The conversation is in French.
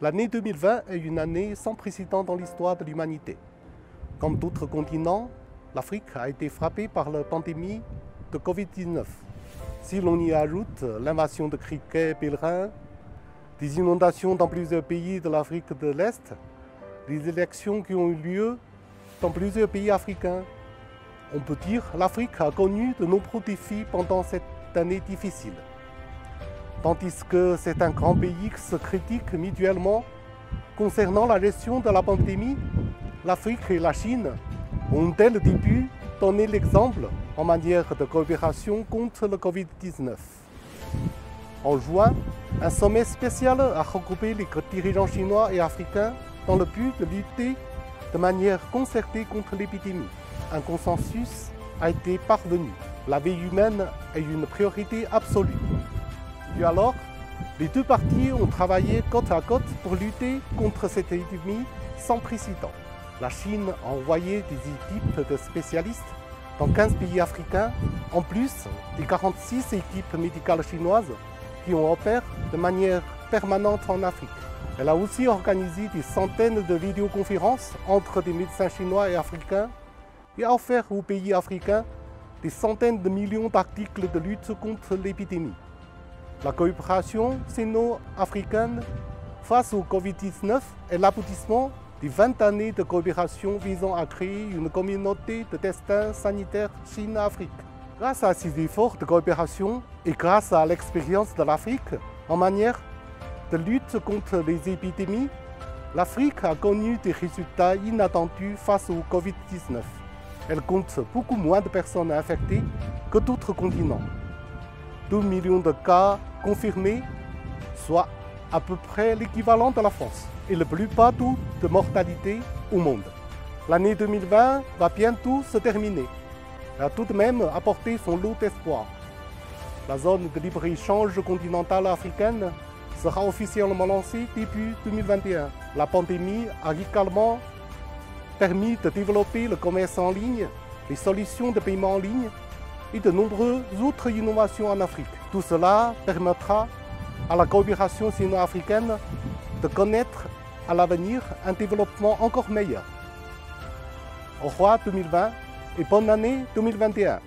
L'année 2020 est une année sans précédent dans l'histoire de l'humanité. Comme d'autres continents, l'Afrique a été frappée par la pandémie de Covid-19. Si l'on y ajoute l'invasion de criquets pèlerins, des inondations dans plusieurs pays de l'Afrique de l'Est, les élections qui ont eu lieu dans plusieurs pays africains, on peut dire que l'Afrique a connu de nombreux défis pendant cette année difficile. Tandis que c'est un grand pays qui se critique mutuellement concernant la gestion de la pandémie, l'Afrique et la Chine ont dès le début donné l'exemple en matière de coopération contre le Covid-19. En juin, un sommet spécial a regroupé les dirigeants chinois et africains dans le but de lutter de manière concertée contre l'épidémie. Un consensus a été parvenu. La vie humaine est une priorité absolue. Puis alors, les deux parties ont travaillé côte à côte pour lutter contre cette épidémie sans précédent. La Chine a envoyé des équipes de spécialistes dans 15 pays africains, en plus des 46 équipes médicales chinoises qui opèrent de manière permanente en Afrique. Elle a aussi organisé des centaines de vidéoconférences entre des médecins chinois et africains et a offert aux pays africains des centaines de millions d'articles de lutte contre l'épidémie. La coopération sino-africaine face au Covid-19 est l'aboutissement des 20 années de coopération visant à créer une communauté de destin sanitaire Chine-Afrique. Grâce à ces efforts de coopération et grâce à l'expérience de l'Afrique en matière de lutte contre les épidémies, l'Afrique a connu des résultats inattendus face au Covid-19. Elle compte beaucoup moins de personnes infectées que d'autres continents. 2 millions de cas confirmés, soit à peu près l'équivalent de la France, et le plus bas taux de mortalité au monde. L'année 2020 va bientôt se terminer. Elle a tout de même apporté son lot d'espoir. La zone de libre-échange continentale africaine sera officiellement lancée début 2021. La pandémie a également permis de développer le commerce en ligne, les solutions de paiement en ligne et de nombreuses autres innovations en Afrique. Tout cela permettra à la coopération sino-africaine de connaître à l'avenir un développement encore meilleur. Au revoir 2020 et bonne année 2021.